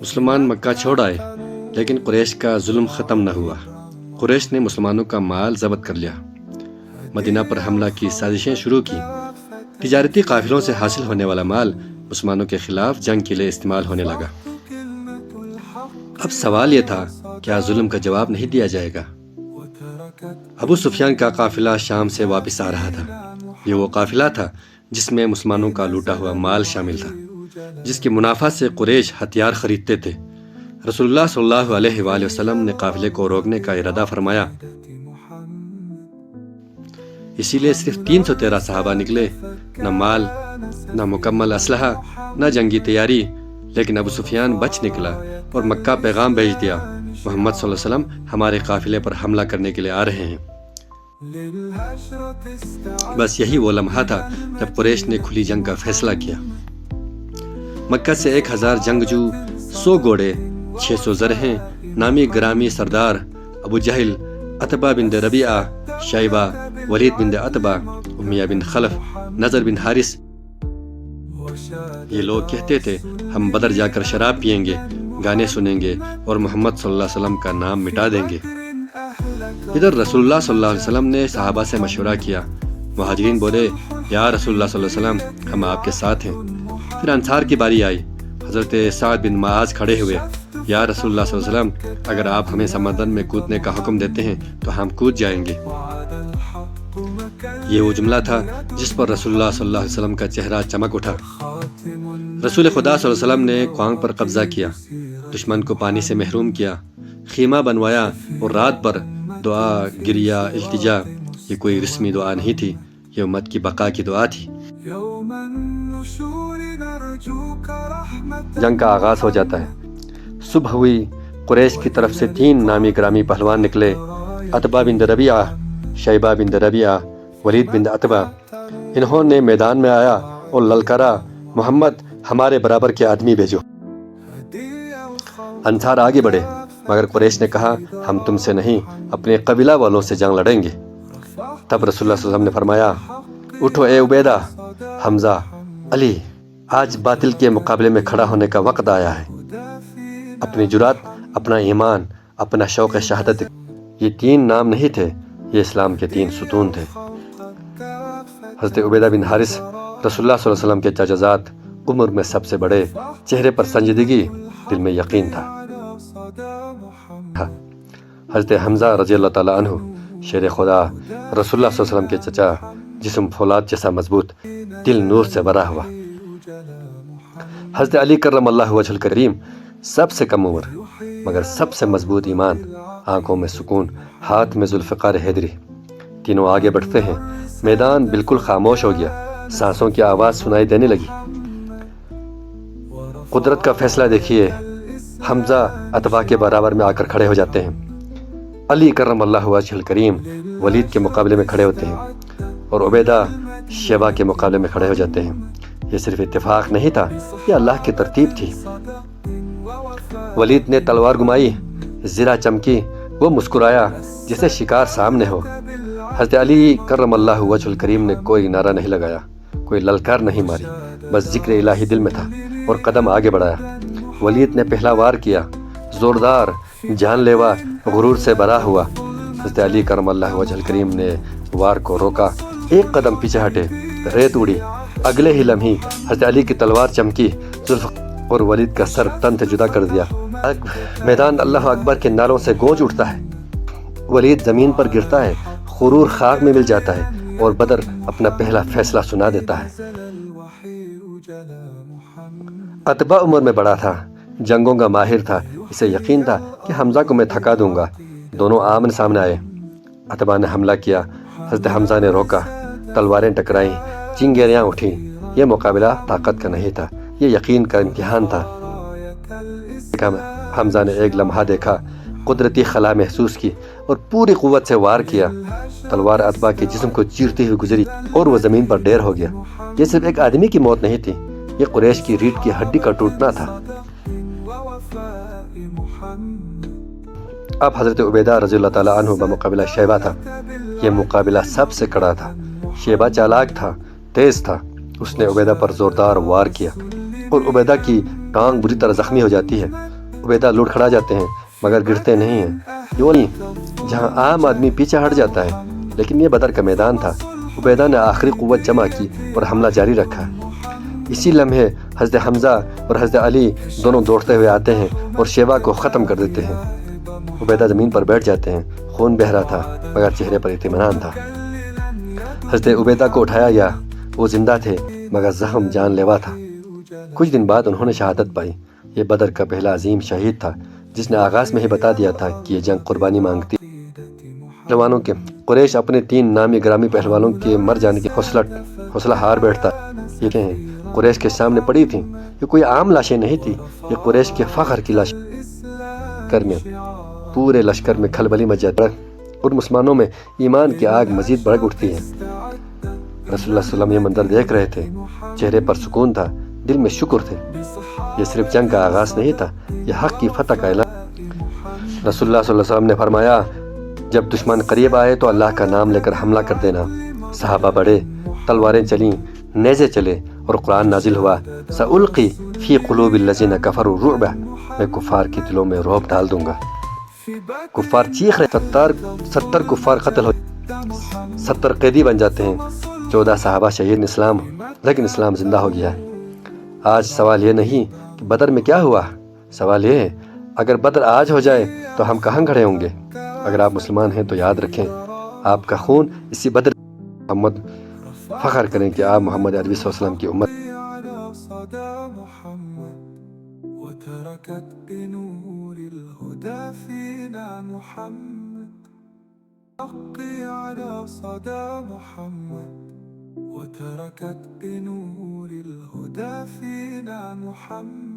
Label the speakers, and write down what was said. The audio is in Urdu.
Speaker 1: مسلمان مکہ چھوڑ آئے لیکن قریش کا ظلم ختم نہ ہوا۔ قریش نے مسلمانوں کا مال ضبط کر لیا، مدینہ پر حملہ کی سازشیں شروع کی۔ تجارتی قافلوں سے حاصل ہونے والا مال مسلمانوں کے خلاف جنگ کے لیے استعمال ہونے لگا۔ اب سوال یہ تھا، کیا ظلم کا جواب نہیں دیا جائے گا؟ ابو سفیان کا قافلہ شام سے واپس آ رہا تھا۔ یہ وہ قافلہ تھا جس میں مسلمانوں کا لوٹا ہوا مال شامل تھا، جس کے منافع سے قریش ہتھیار خریدتے تھے۔ رسول اللہ صلی اللہ علیہ وآلہ وسلم نے قافلے کو روکنے کا ارادہ فرمایا، اسی لیے صرف 313 صحابہ نکلے، نہ مال، نہ مکمل اسلحہ، نہ جنگی تیاری، لیکن ابو سفیان بچ نکلا اور مکہ پیغام بھیج دیا، محمد صلی اللہ علیہ وسلم ہمارے قافلے پر حملہ کرنے کے لیے آ رہے ہیں۔ بس یہی وہ لمحہ تھا جب قریش نے کھلی جنگ کا فیصلہ کیا۔ مکہ سے 1000 جنگجو، 100 گھوڑے، 600 زرہیں، نامی گرامی سردار ابو جہل، عتبہ بن ربیعہ، شیبہ، ولید بن عتبہ، امیہ بن خلف، نضر بن حارث، یہ لوگ کہتے تھے ہم بدر جا کر شراب پیئیں گے، گانے سنیں گے اور محمد صلی اللہ علیہ وسلم کا نام مٹا دیں گے۔ ادھر رسول اللہ صلی اللہ علیہ وسلم نے صحابہ سے مشورہ کیا۔ مہاجرین بولے، یا رسول اللہ صلی اللہ علیہ وسلم ہم آپ کے ساتھ ہیں۔ پھر انصار کی باری آئی۔ حضرت سعد بن معاذ کھڑے ہوئے، یا رسول اللہ صلی اللہ علیہ وسلم اگر آپ ہمیں سمندر میں کودنے کا حکم دیتے ہیں تو ہم کود جائیں گے۔ یہ وہ جملہ تھا جس پر رسول اللہ صلی اللہ علیہ وسلم کا چہرہ چمک اٹھا۔ رسول خدا صلی اللہ علیہ وسلم نے کوانگ پر قبضہ کیا، دشمن کو پانی سے محروم کیا، خیمہ بنوایا اور رات بھر دعا، گریہ، التجا۔ یہ کوئی رسمی دعا نہیں تھی، یہ امت کی بقا کی دعا تھی۔ جنگ کا آغاز ہو جاتا ہے۔ صبح ہوئی، قریش کی طرف سے 3 نامی گرامی پہلوان نکلے، عتبہ بن ربیعہ، شیبہ بن ربیعہ، ولید بن عتبہ۔ انہوں نے میدان میں آیا اور للکارا، محمد ہمارے برابر کے آدمی بھیجو۔ انصار آگے بڑھے مگر قریش نے کہا، ہم تم سے نہیں اپنے قبیلہ والوں سے جنگ لڑیں گے۔ تب رسول اللہ صلی اللہ علیہ وسلم نے فرمایا، اٹھو اے عبیدہ، حمزہ، علی، آج باطل کے مقابلے میں کھڑا ہونے کا وقت آیا ہے۔ اپنی جرات، اپنا ایمان، اپنا شوق شہادت، یہ 3 نام نہیں تھے، یہ اسلام کے 3 ستون تھے۔ حضرت عبیدہ بن حارث رسول اللہ صلی اللہ علیہ وسلم کے چچا زاد، عمر میں سب سے بڑے، چہرے پر سنجیدگی، دل میں یقین تھا۔ حضرت حمزہ رضی اللہ تعالیٰ عنہ، شیر خدا، رسول اللہ صلی اللہ علیہ وسلم کے چچا، جسم فولاد جیسا مضبوط، دل نور سے بھرا ہوا۔ حضرت علی کرم اللہ وجہ الکریم، سب سے کم عمر مگر سب سے مضبوط ایمان، آنکھوں میں سکون، ہاتھ میں ذوالفقار حیدری۔ تینوں آگے بڑھتے ہیں، میدان بالکل خاموش ہو گیا، سانسوں کی آواز سنائی دینے لگی۔ قدرت کا فیصلہ دیکھیے، حمزہ عتبہ کے برابر میں آ کر کھڑے ہو جاتے ہیں، علی کرم اللہ وجہ الکریم ولید کے مقابلے میں کھڑے ہوتے ہیں اور عبیدہ شیبہ کے مقابلے میں کھڑے ہو جاتے ہیں۔ یہ صرف اتفاق نہیں تھا، یہ اللہ کی ترتیب تھی۔ ولید نے تلوار گھمائی، زرہ چمکی، وہ مسکرایا جسے شکار سامنے ہو۔ حضرت علی کرم اللہ وجہ الکریم نے کوئی نعرہ نہیں لگایا، کوئی للکار نہیں ماری، بس ذکر الہی دل میں تھا اور قدم آگے بڑھایا۔ ولید نے پہلا وار کیا، زوردار، جان لیوا، غرور سے بھرا ہوا۔ حضرت علی کرم اللہ وجہ الکریم نے وار کو روکا، ایک قدم پیچھے ہٹے، ریت اڑی، اگلے ہی لمحے حضرت علی کی تلوار چمکی، ذوالفقار اور ولید کا سر تن سے جدا کر دیا۔ میدان اللہ اکبر کے نعروں سے گونج اٹھتا ہے، ولید زمین پر گرتا ہے، غرور خاک میں مل جاتا ہے اور بدر اپنا پہلا فیصلہ سنا دیتا ہے۔ عتبہ عمر میں بڑا تھا، جنگوں کا ماہر تھا، اسے یقین تھا کہ حمزہ کو میں تھکا دوں گا۔ دونوں آمنے سامنے آئے، عتبہ نے حملہ کیا، حضرت حمزہ نے روکا، تلواریں ٹکرائیں، چنگیریاں اٹھیں۔ یہ مقابلہ طاقت کا نہیں تھا، یہ یقین کا امتحان تھا۔ حمزہ نے ایک لمحہ دیکھا، قدرتی خلا محسوس کی اور پوری قوت سے وار کیا۔ تلوار عتبہ کے جسم کو چیرتے ہوئے گزری اور وہ زمین پر ڈھیر ہو گیا۔ یہ صرف ایک آدمی کی موت نہیں تھی، یہ قریش کی ریڑھ کی ہڈی کا ٹوٹنا تھا۔ اب حضرت عبیدہ رضی اللہ تعالیٰ عنہ بمقابلہ شیبہ تھا۔ یہ مقابلہ سب سے کڑا تھا۔ شیبہ چالاک تھا، تیز تھا، اس نے عبیدہ پر زوردار وار کیا اور عبیدہ کی ٹانگ بری طرح زخمی ہو جاتی ہے۔ عبیدہ لڑ کھڑا جاتے ہیں مگر گرتے نہیں ہیں۔ یوں نہیں، جہاں عام آدمی پیچھے ہٹ جاتا ہے، لیکن یہ بدر کا میدان تھا۔ عبیدہ نے آخری قوت جمع کی اور حملہ جاری رکھا۔ اسی لمحے حضرت حمزہ اور حضرت علی دونوں دوڑتے ہوئے آتے ہیں اور شیبہ کو ختم کر دیتے ہیں۔ عبیدہ زمین پر بیٹھ جاتے ہیں، خون بہہ رہا تھا مگر چہرے پر اطمینان تھا۔ حضرت عبیدہ کو اٹھایا گیا، وہ زندہ تھے مگر زخم جان لیوا تھا۔ کچھ دن بعد انہوں نے شہادت پائی۔ یہ بدر کا پہلا عظیم شہید تھا جس نے آغاز میں ہی بتا دیا تھا کہ یہ جنگ قربانی مانگتی پہلوانوں کے۔ قریش اپنے 3 نامی گرامی پہلوانوں کے مر جانے کی حوصلہ ہار بیٹھتا۔ یہ قریش کے سامنے پڑی تھیں، یہ کوئی عام لاشیں نہیں تھی، یہ قریش کے فخر کی لاشیں۔ پورے لشکر میں کھلبلی مچ جاتا اور مسلمانوں میں ایمان کی آگ مزید بھڑک اٹھتی ہے۔ رسول اللہ صلی اللہ علیہ وسلم یہ منظر دیکھ رہے تھے، چہرے پر سکون تھا، دل میں شکر تھے۔ یہ صرف جنگ کا آغاز نہیں تھا، یہ حق کی فتح کا اعلان۔ رسول اللہ صلی اللہ علیہ وسلم نے فرمایا، جب دشمن قریب آئے تو اللہ کا نام لے کر حملہ کر دینا۔ صحابہ بڑھے، تلواریں چلیں، نیزے چلے اور قرآن نازل ہوا، سألقی فی قلوب الذین کفروا الرعب، میں کفار کے دلوں میں رعب ڈال دوں گا۔ کفار چیخ رہے، 70 کفار قتل ہو، 70 قیدی بن جاتے ہیں، 14 صحابہ شہید اسلام، لیکن اسلام زندہ ہو گیا ہے۔ آج سوال یہ نہیں کہ بدر میں کیا ہوا، سوال یہ ہے اگر بدر آج ہو جائے تو ہم کہاں کھڑے ہوں گے؟ اگر آپ مسلمان ہیں تو یاد رکھیں آپ کا خون اسی بدر محمد، فخر کریں کہ آپ محمد عربی صلی اللہ علیہ وسلم کی امت۔
Speaker 2: وتركت بنور الهدى فينا محمد، حقي على صدى محمد، وتركت بنور الهدى فينا محمد.